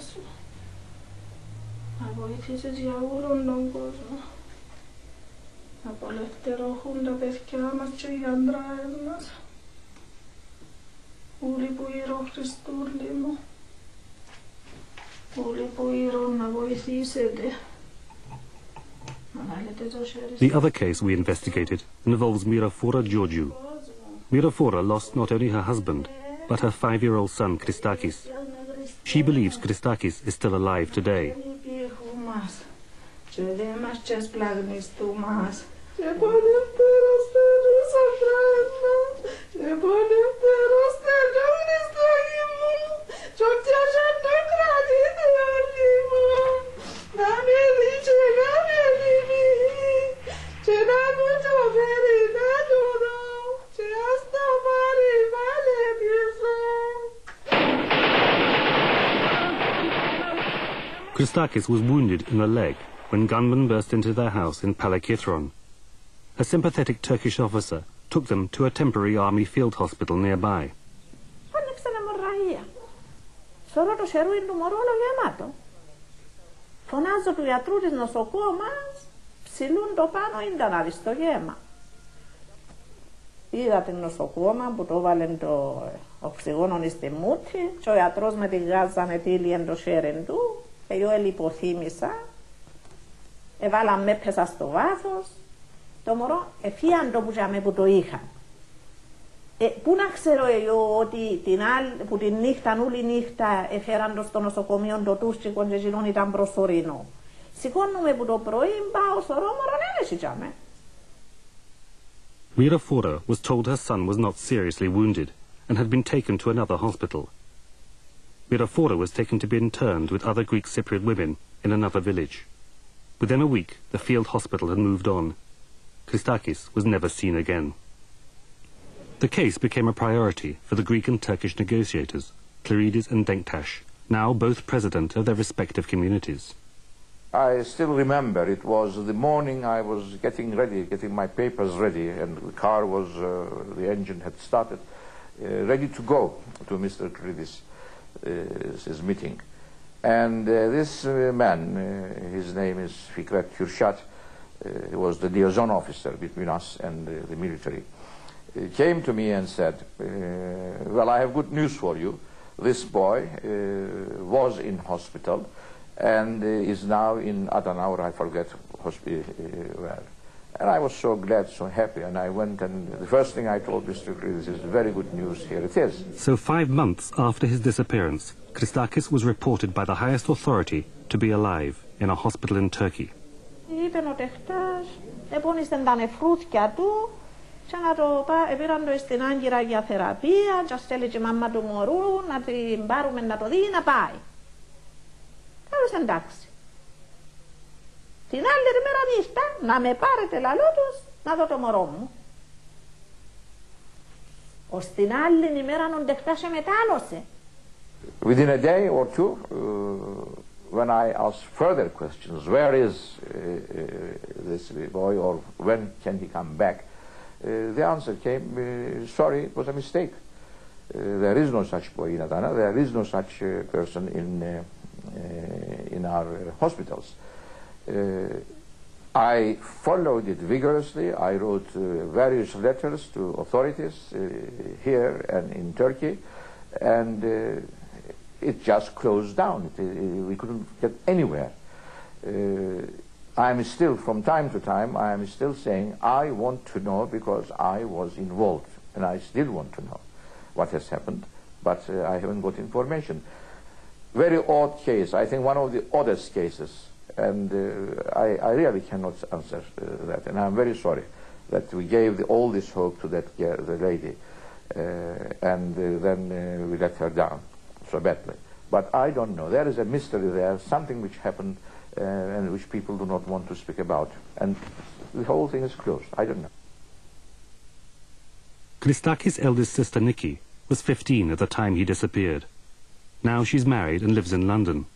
σου. Να βοηθήσεις για όλον τον κόσμο. Να απολευθερώσουν τα παιδιά μας και οι αντράδες μας. Όλοι που ήρω Χριστούλη μου. Όλοι που ήρω να βοηθήσετε. The other case we investigated involves Christakis Georgiou. Mirafora lost not only her husband, but her 5-year-old son, Christakis. She believes Christakis is still alive today. Christakis was wounded in the leg when gunmen burst into their house in Politis. A sympathetic Turkish officer took them to a temporary army field hospital nearby. Φωνάζω του γιατρού της νοσοκόμας, ψηλούν το πάνω, ήταν να δεις το γέμα. Είδα την νοσοκόμα που το έβαλε το οξυγόνο στη μούτη και ο γιατρός με τη γάζα ετήλιεν το χέρι του και εγώ ελιποθύμησα, έβαλαν με έπαιζα στο βάθος, το μωρό εφίαν το που το είχαν. Πού να ξέρω εγώ ότι που την νύχτα, όλη νύχτα έφεραν το στο νοσοκομείο το τούστικο και εκείνον ήταν προσωρινό. Σηκώνουμε που το πρωί, πάω στο Ρόμορο, δεν έσυκαμε. Mirafora was told her son was not seriously wounded and had been taken to another hospital. Mirafora was taken to be interned with other Greek Cypriot women in another village. Within a week, the field hospital had moved on. Christakis was never seen again. The case became a priority for the Greek and Turkish negotiators, Politis and Denktash, now both president of their respective communities. I still remember it was the morning I was getting ready, getting my papers ready, and the car was, the engine had started, ready to go to Mr. Politis' his meeting. And this man, his name is Christakis Georgiou, he was the liaison officer between us and the military. He came to me and said, well, I have good news for you. This boy was in hospital and is now in Adana, or I forget where. And I was so glad, so happy, and I went, and the first thing I told Mr. Politis is very good news, here it is. So 5 months after his disappearance, Christakis was reported by the highest authority to be alive in a hospital in Turkey. Είπεν ότι χτες επώνυστεν τα νεφρούθκια του και να το πήραν το στην Άγκυρα για θεραπεία και στέλνει και η μάμα του μωρού να την πάρουμε να το δει να πάει. Τέλος εντάξει. Την άλλη μέρα νύχτα να με πάρετε λαλό τους να δω το μωρό μου. Ως την άλλη ημέρα νοντεχτά σε μετάλλωσε. Within a day or two, when I asked further questions, where is this boy or when can he come back, the answer came, sorry, it was a mistake. There is no such boy in Adana, there is no such person in our hospitals. I followed it vigorously. I wrote various letters to authorities here and in Turkey, and it just closed down. We couldn't get anywhere. I'm still, from time to time, I am still saying, I want to know because I was involved, and I still want to know what has happened, but I haven't got information. Very odd case, I think one of the oddest cases, and I really cannot answer that, and I'm very sorry that we gave all this hope to that the lady, and then we let her down so badly. But I don't know. There is a mystery there, something which happened and which people do not want to speak about. And the whole thing is closed. I don't know. Christakis' eldest sister, Nikki, was 15 at the time he disappeared. Now she's married and lives in London.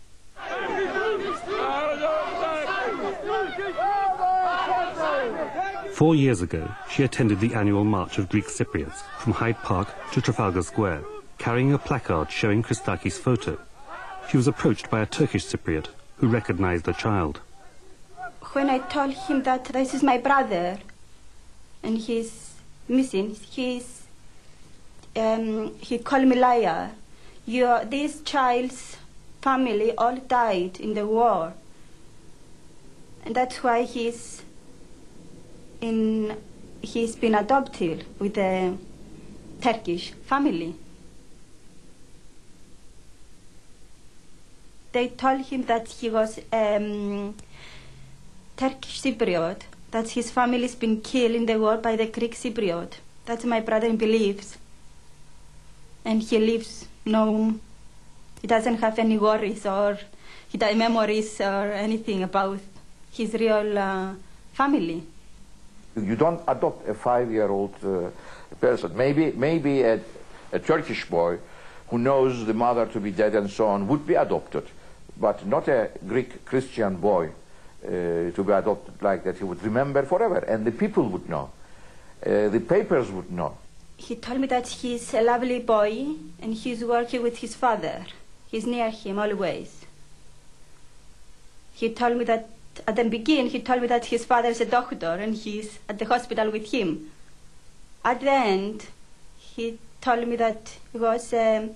Four years ago, she attended the annual march of Greek Cypriots from Hyde Park to Trafalgar Square, carrying a placard showing Christakis' photo. She was approached by a Turkish Cypriot who recognized the child. When I told him that this is my brother and he's missing, he called me liar. This child's family all died in the war. And that's why he's been adopted with a Turkish family. They told him that he was Turkish Cypriot, that his family's been killed in the war by the Greek Cypriot. That's my brother believes. And he lives he doesn't have any worries or memories or anything about his real family. You don't adopt a 5-year-old person. Maybe a Turkish boy who knows the mother to be dead and so on would be adopted, but not a Greek Christian boy to be adopted like that. He would remember forever, and the people would know. The papers would know. He told me that he's a lovely boy and he's working with his father. He's near him always. He told me that at the beginning, he told me that his father is a doctor and he's at the hospital with him. At the end, he told me that he was a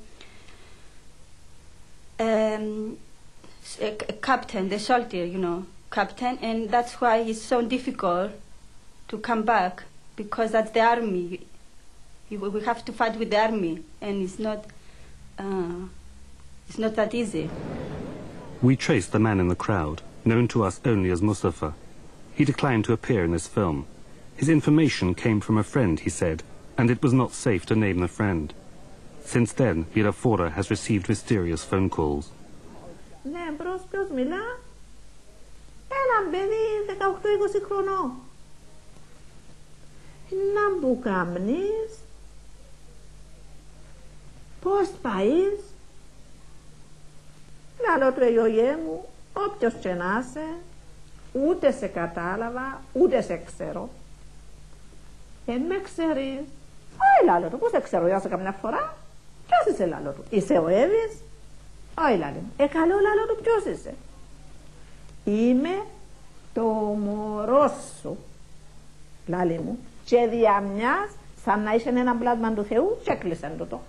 captain, the soldier, captain, and that's why it's so difficult to come back, because that's the army. We have to fight with the army, and it's not that easy. We traced the man in the crowd, known to us only as Mustafa. He declined to appear in this film. His information came from a friend, he said, and it was not safe to name the friend. Since then, Virafora has received mysterious phone calls. Ναι, μπρος ποιος μιλά? Ένα παιδί 18-20 χρονών. Να μου κάμνεις? Πώς πάεις? Λαλό του γιογέ μου, όποιος και να είσαι, ούτε σε κατάλαβα, ούτε σε ξέρω. Με ξέρεις? Όχι λαλό του, πώς σε ξέρω, για σε καμιά φορά? Ποιος είσαι λαλό του? Είσαι ο Εύης? Όχι λαλό του. Καλό λαλό του, ποιος είσαι? Είμαι το μωρό σου, λαλή μου. Και δια μιας, σαν να είσαι ένα πλάσμα του Θεού, και έκλεισαν το.